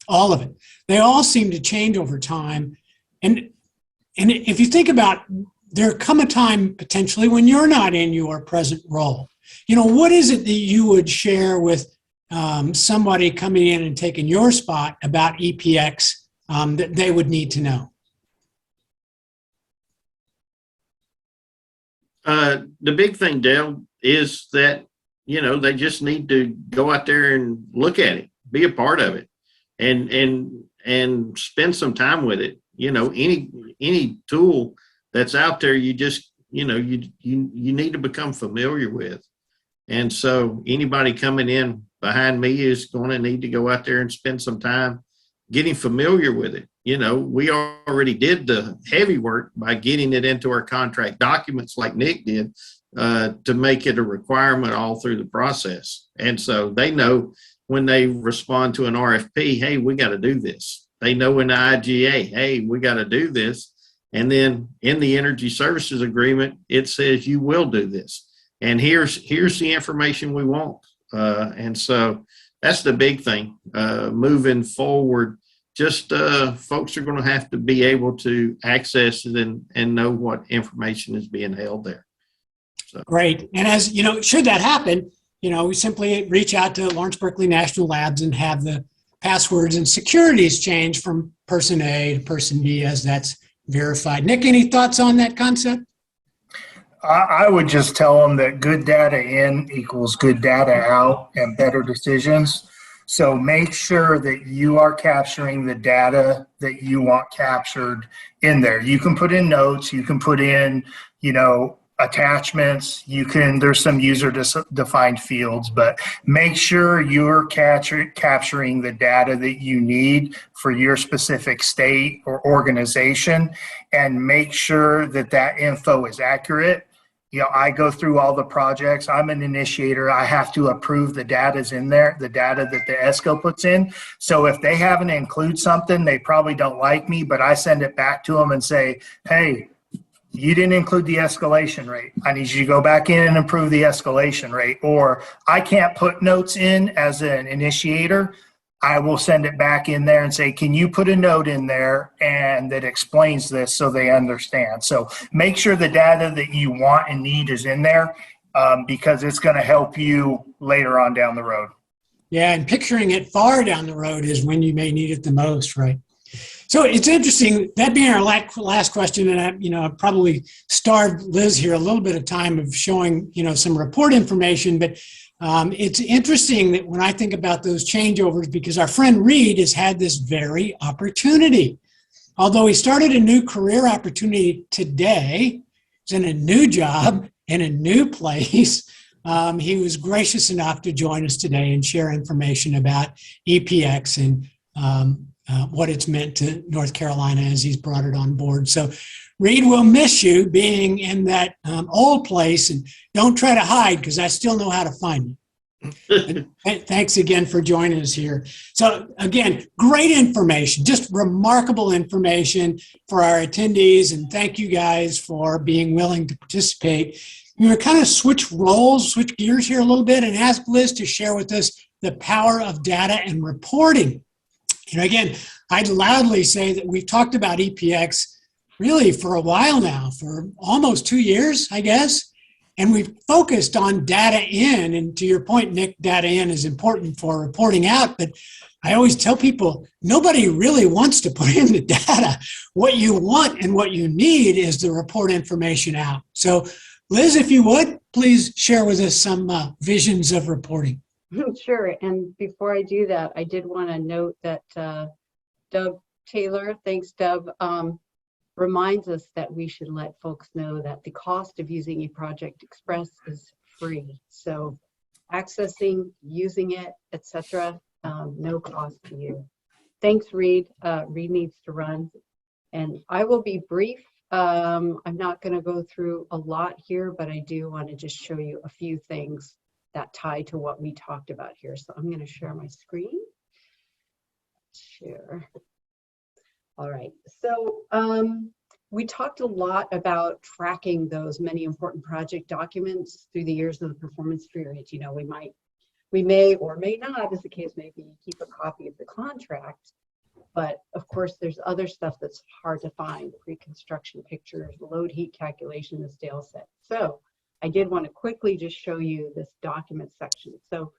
all of it. They all seem to change over time. And if you think about, there come a time potentially when you're not in your present role. What is it that you would share with somebody coming in and taking your spot about EPX that they would need to know? The big thing, Dale, is that, they just need to go out there and look at it, be a part of it, and spend some time with it. Any tool that's out there, you just, you need to become familiar with. And so anybody coming in behind me is going to need to go out there and spend some time getting familiar with it. We already did the heavy work by getting it into our contract documents like Nick did to make it a requirement all through the process. And so they know when they respond to an RFP, hey, we got to do this. They know in the IGA, hey, we got to do this. And then in the energy services agreement, it says you will do this. And here's the information we want. And so that's the big thing moving forward. Just folks are going to have to be able to access it and know what information is being held there. So. Great. And as should that happen, we simply reach out to Lawrence Berkeley National Labs and have the passwords and securities change from person A to person B as that's verified. Nick, any thoughts on that concept? I would just tell them that good data in equals good data out and better decisions. So make sure that you are capturing the data that you want captured in there. You can put in notes, you can put in, attachments, there's some user defined fields, but make sure you're capturing the data that you need for your specific state or organization, and make sure that info is accurate. I go through all the projects. I'm an initiator. I have to approve the data's in there, the data that the ESCO puts in. So if they haven't include something, they probably don't like me, but I send it back to them and say, hey, you didn't include the escalation rate. I need you to go back in and improve the escalation rate. Or I can't put notes in as an initiator. I will send it back in there and say, can you put a note in there and that explains this so they understand? So make sure the data that you want and need is in there because it's going to help you later on down the road. Yeah, and picturing it far down the road is when you may need it the most, right? So it's interesting, that being our last question, and I probably starved Liz here a little bit of time of showing, some report information, but it's interesting that when I think about those changeovers, because our friend Reid has had this very opportunity. Although he started a new career opportunity today, he's in a new job in a new place. He was gracious enough to join us today and share information about EPX and what it's meant to North Carolina as he's brought it on board. So Reid, will miss you being in that old place, and don't try to hide because I still know how to find you. Thanks again for joining us here. So again, great information, just remarkable information for our attendees, and thank you guys for being willing to participate. I'm going to kind of switch gears here a little bit and ask Liz to share with us the power of data and reporting. Again, I'd loudly say that we've talked about EPX really for a while now, for almost 2 years, I guess. And we've focused on data in, and to your point, Nick, data in is important for reporting out, but I always tell people, nobody really wants to put in the data. What you want and what you need is the report information out. So Liz, if you would, please share with us some visions of reporting. Sure. And before I do that, I did want to note that Doug Taylor, thanks Doug, reminds us that we should let folks know that the cost of using eProject Express is free. So accessing, using it, etc., no cost to you. Thanks, Reid. Reid needs to run. And I will be brief. I'm not going to go through a lot here, but I do want to just show you a few things that tie to what we talked about here. So I'm going to share my screen. Share. All right. So we talked a lot about tracking those many important project documents through the years of the performance period. We may or may not, as the case may be, keep a copy of the contract. But of course, there's other stuff that's hard to find: pre-construction pictures, load heat calculation, as Dale said. So I did want to quickly just show you this document section. So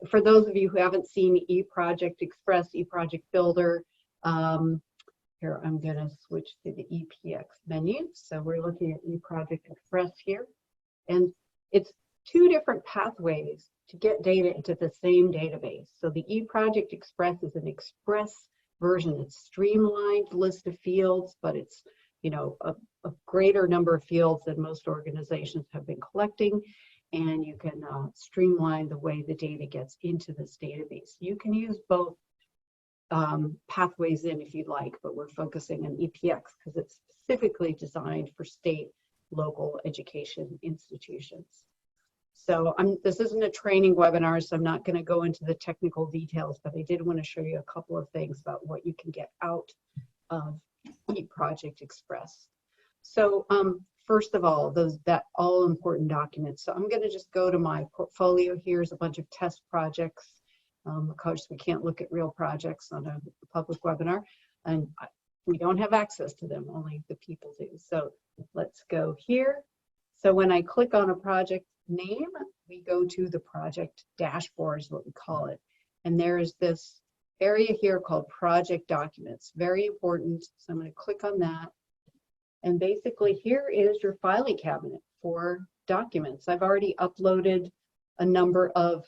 for those of you who haven't seen eProject Express, eProject Builder, here I'm going to switch to the EPX menu. So we're looking at eProject Express here. And it's two different pathways to get data into the same database. So the eProject Express is an express version. It's streamlined list of fields, but it's a greater number of fields than most organizations have been collecting, and you can streamline the way the data gets into this database. You can use both pathways in if you'd like, but we're focusing on EPX because it's specifically designed for state, local education institutions. So this isn't a training webinar, so I'm not going to go into the technical details, but I did want to show you a couple of things about what you can get out of eProject Express. So first of all, that all important documents. So I'm going to just go to my portfolio. Here's a bunch of test projects. Of course, we can't look at real projects on a public webinar, and we don't have access to them, only the people do. So let's go here. So when I click on a project name, we go to the project dashboard is what we call it. And there's this area here called project documents, very important. So I'm going to click on that. And basically here is your filing cabinet for documents. I've already uploaded a number of,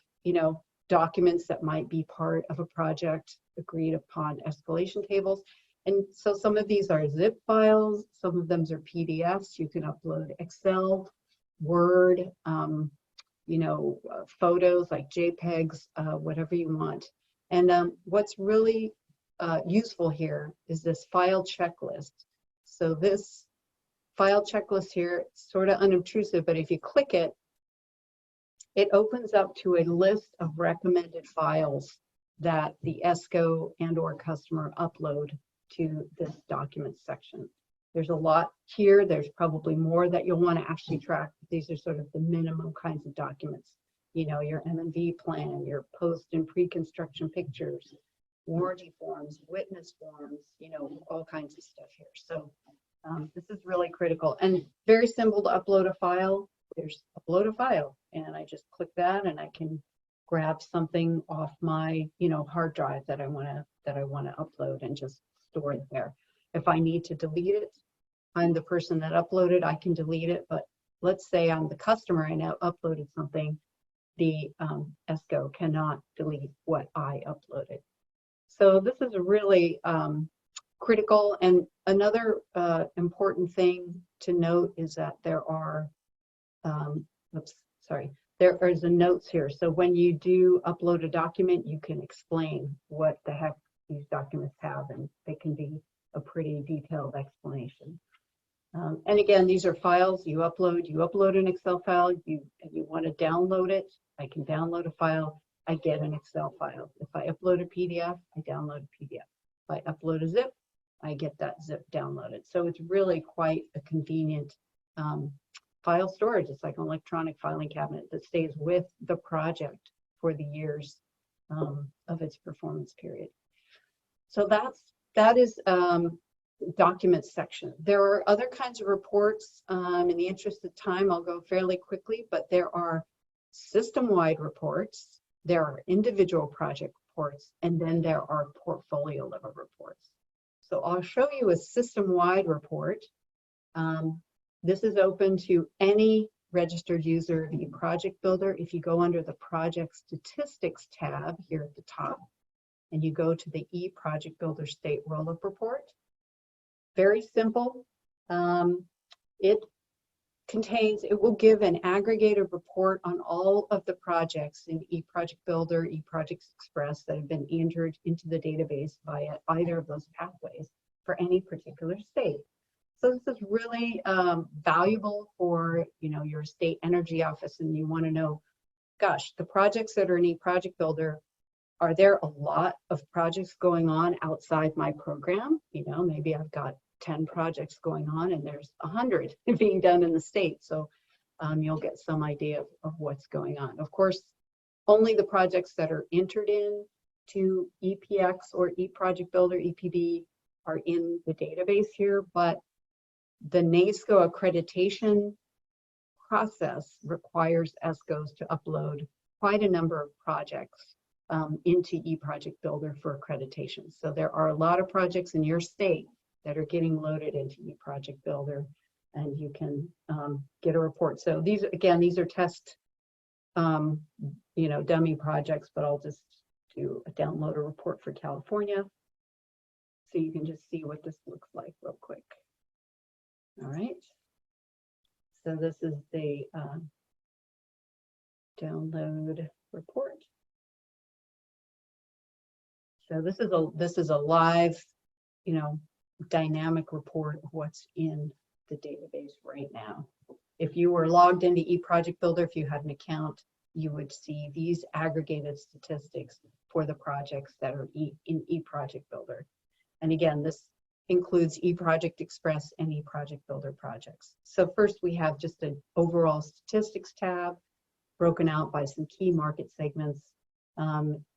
documents that might be part of a project, agreed upon escalation tables. And so some of these are zip files, some of them are PDFs. You can upload Excel, Word, photos like JPEGs, whatever you want. And what's really useful here is this file checklist. So this file checklist here, it's sort of unobtrusive, but if you click it, it opens up to a list of recommended files that the ESCO and/or customer upload to this document section. There's a lot here. There's probably more that you'll want to actually track. These are sort of the minimum kinds of documents. Your Mmb plan, your post and pre-construction pictures, warranty forms, witness forms, all kinds of stuff here. So this is really critical and very simple to upload a file. There's upload a file, and I just click that, and I can grab something off my hard drive that I want to upload and just stored there. If I need to delete it, I'm the person that uploaded, I can delete it. But let's say I'm the customer and I uploaded something, the ESCO cannot delete what I uploaded. So this is really critical. And another important thing to note is that there are, there is a notes here. So when you do upload a document, you can explain what the heck these documents have, and they can be a pretty detailed explanation. And again, these are files you upload an Excel file, you want to download it, I can download a file, I get an Excel file. If I upload a PDF, I download a PDF. If I upload a zip, I get that zip downloaded. So it's really quite a convenient file storage. It's like an electronic filing cabinet that stays with the project for the years of its performance period. So that is documents section. There are other kinds of reports. In the interest of time, I'll go fairly quickly, but there are system-wide reports, there are individual project reports, and then there are portfolio level reports. So I'll show you a system-wide report. This is open to any registered user of eProject Builder. If you go under the Project Statistics tab here at the top, and you go to the eProject Builder State Roll-Up Report, very simple. It will give an aggregated report on all of the projects in eProject Builder, eProject Express that have been entered into the database via either of those pathways for any particular state. So this is really valuable for your state energy office, and you want to know, gosh, the projects that are in eProject Builder, are there a lot of projects going on outside my program? Maybe I've got 10 projects going on and there's 100 being done in the state. So you'll get some idea of what's going on. Of course, only the projects that are entered in to EPX or eProject Builder, EPB, are in the database here, but the NAESCO accreditation process requires ESCOs to upload quite a number of projects into eProject Builder for accreditation. So there are a lot of projects in your state that are getting loaded into eProject Builder, and you can get a report. So these are test, dummy projects, but I'll just do a download a report for California, so you can just see what this looks like real quick. All right. So this is the download report. So this is a live, dynamic report of what's in the database right now. If you were logged into eProject Builder, if you had an account, you would see these aggregated statistics for the projects that are in eProject Builder. And again, this includes eProject Express and eProject Builder projects. So first we have just an overall statistics tab broken out by some key market segments,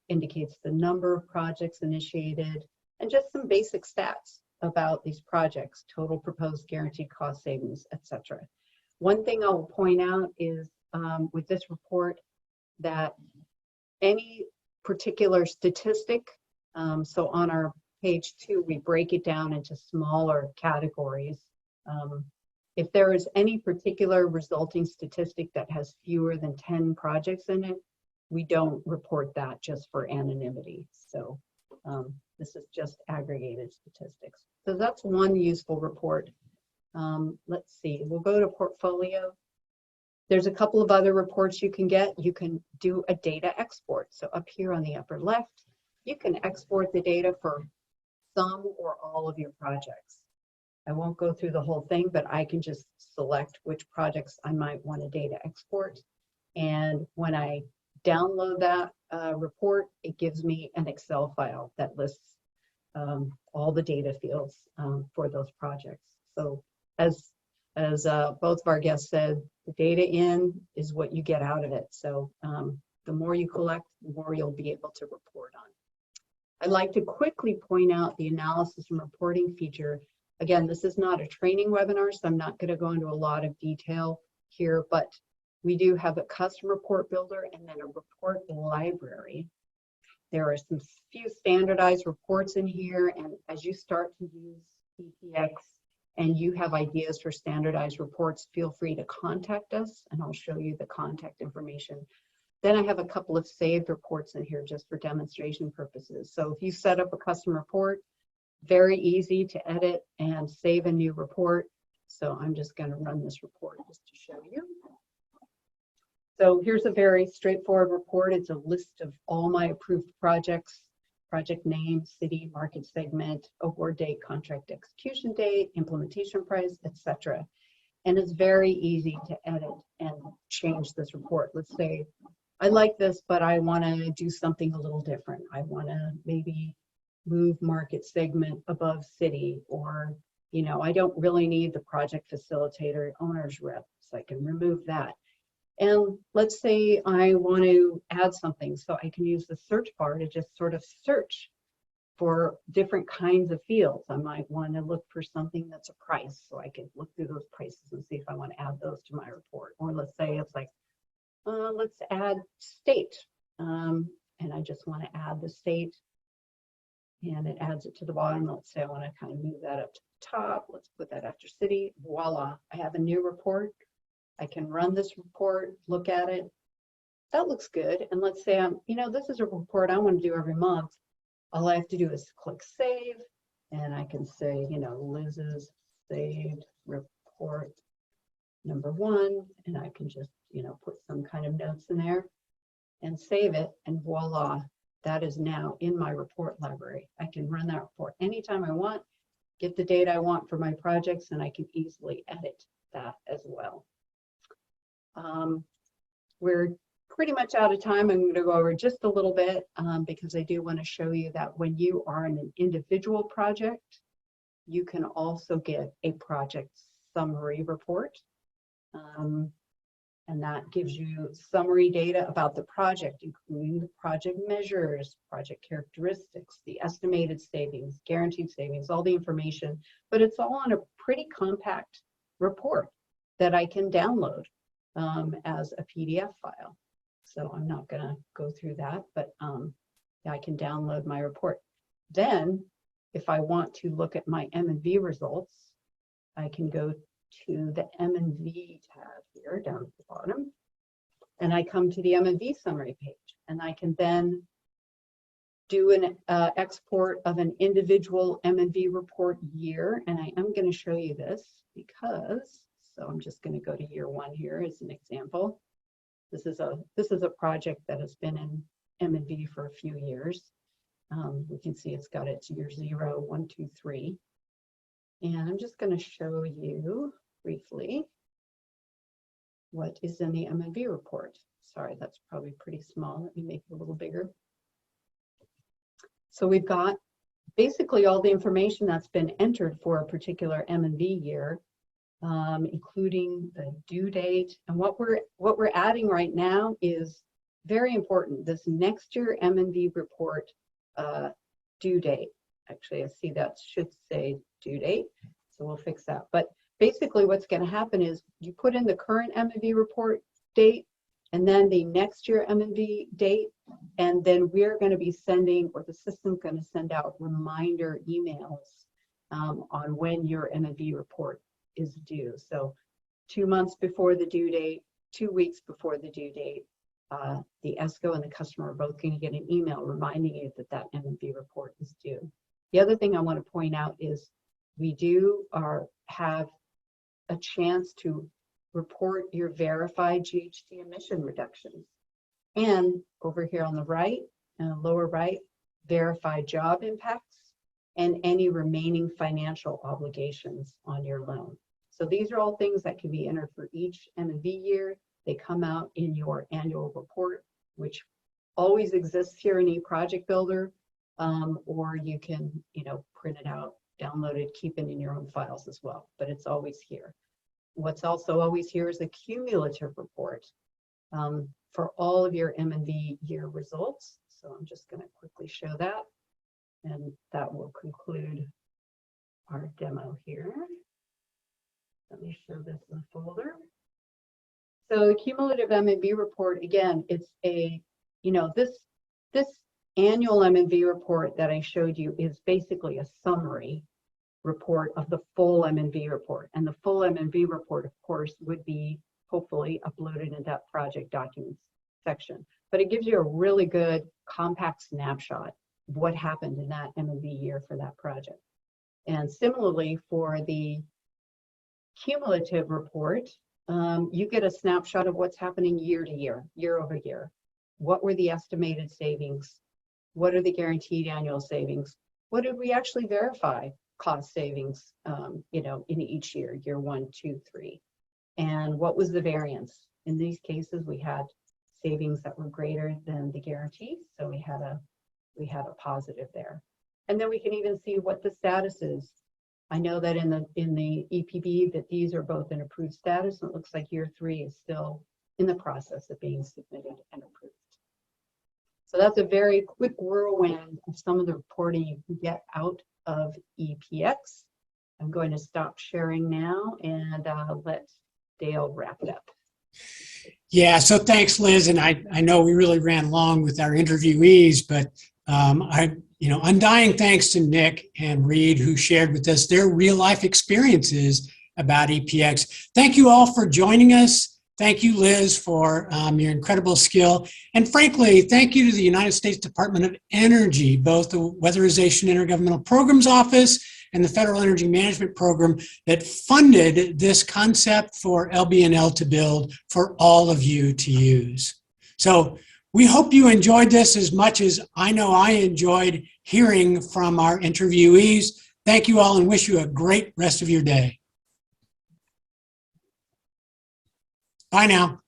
indicates the number of projects initiated, and just some basic stats about these projects, total proposed guaranteed cost savings, etc. One thing I will point out is with this report that any particular statistic, so on our page 2, we break it down into smaller categories. If there is any particular resulting statistic that has fewer than 10 projects in it, we don't report that just for anonymity. So this is just aggregated statistics. So that's one useful report. Let's see, we'll go to portfolio. There's a couple of other reports you can get. You can do a data export. So up here on the upper left, you can export the data for some or all of your projects. I won't go through the whole thing, but I can just select which projects I might want to data export. And when I download that report, it gives me an Excel file that lists all the data fields for those projects. So as both of our guests said, the data in is what you get out of it. So the more you collect, the more you'll be able to report on. I'd like to quickly point out the analysis and reporting feature. Again, this is not a training webinar, so I'm not going to go into a lot of detail here, but we do have a custom report builder and then a report library. There are some few standardized reports in here, and as you start to use EPX and you have ideas for standardized reports, feel free to contact us and I'll show you the contact information. Then I have a couple of saved reports in here just for demonstration purposes. So if you set up a custom report, very easy to edit and save a new report. So I'm just going to run this report just to show you. So here's a very straightforward report. It's a list of all my approved projects, project name, city, market segment, award date, contract execution date, implementation price, etc. And it's very easy to edit and change this report. Let's say I like this, but I want to do something a little different. I want to maybe move market segment above city, or, you know, I don't really need the project facilitator owner's rep, so I can remove that. And let's say I want to add something, so I can use the search bar to just sort of search for different kinds of fields. I might want to look for something that's a price, so I can look through those prices and see if I want to add those to my report. Or let's say it's like, let's add state, and I just want to add the state, and it adds it to the bottom. Let's say I want to kind of move that up to the top. Let's put that after city. Voila, I have a new report. I can run this report, look at it. That looks good. And let's say this is a report I want to do every month. All I have to do is click save, and I can say, Liz's saved report #1, and I can just, put some kind of notes in there and save it, and voila, that is now in my report library. I can run that report anytime I want, get the data I want for my projects, and I can easily edit that as well. We're pretty much out of time. I'm going to go over just a little bit because I do want to show you that when you are in an individual project, you can also get a project summary report. And that gives you summary data about the project, including the project measures, project characteristics, the estimated savings, guaranteed savings, all the information, but it's all on a pretty compact report that I can download as a PDF file. So I'm not going to go through that, but I can download my report. Then, if I want to look at my M&V results, I can go to the M&V tab here down at the bottom, and I come to the M&V summary page, and I can then do an export of an individual M&V report year, and I am going to show you this because, so I'm just going to go to year 1 here as an example. This is a project that has been in M&V for a few years. We can see it's got its year 0, 1, 2, 3. And I'm just going to show you briefly what is in the M&V report. Sorry, that's probably pretty small. Let me make it a little bigger. So we've got basically all the information that's been entered for a particular M&V year, including the due date. And what we're adding right now is very important. This next year M&V report due date. Actually, I see that should say due date, so we'll fix that. But basically what's going to happen is you put in the current M&V report date and then the next year M&V date, and then we're going to be sending, or the system's going to send out reminder emails on when your M&V report is due. So 2 months before the due date, 2 weeks before the due date, the ESCO and the customer are both going to get an email reminding you that that M&V report is due. The other thing I want to point out is we do have a chance to report your verified GHG emission reductions. And over here on the right, lower right, verified job impacts and any remaining financial obligations on your loan. So these are all things that can be entered for each M&V year. They come out in your annual report, which always exists here in eProject Builder, or you can, print it out, download it, keep it in your own files as well, but it's always here. What's also always here is a cumulative report for all of your M&V year results. So I'm just going to quickly show that, and that will conclude our demo here. Let me show this in the folder. So the Cumulative Mmb Report, again, it's a, this annual MMB report that I showed you is basically a summary report of the full MMB report. And the full MMB report, of course, would be hopefully uploaded in that project documents section. But it gives you a really good compact snapshot of what happened in that MMB year for that project. And similarly, for the cumulative report, you get a snapshot of what's happening year to year, year over year. What were the estimated savings? What are the guaranteed annual savings? What did we actually verify cost savings, in each year, year 1, 2, 3? And what was the variance? In these cases, we had savings that were greater than the guarantee, so we had a positive there. And then we can even see what the status is. I know that in the EPB that these are both in approved status, and it looks like year 3 is still in the process of being submitted and approved. So that's a very quick whirlwind of some of the reporting you can get out of EPX. I'm going to stop sharing now and let Dale wrap it up. Yeah, so thanks, Liz. And I know we really ran long with our interviewees, but undying thanks to Nick and Reid, who shared with us their real life experiences about EPX. Thank you all for joining us. Thank you, Liz, for your incredible skill. And frankly, thank you to the United States Department of Energy, both the Weatherization Intergovernmental Programs Office and the Federal Energy Management Program that funded this concept for LBNL to build for all of you to use. So we hope you enjoyed this as much as I know I enjoyed hearing from our interviewees. Thank you all and wish you a great rest of your day. Bye now.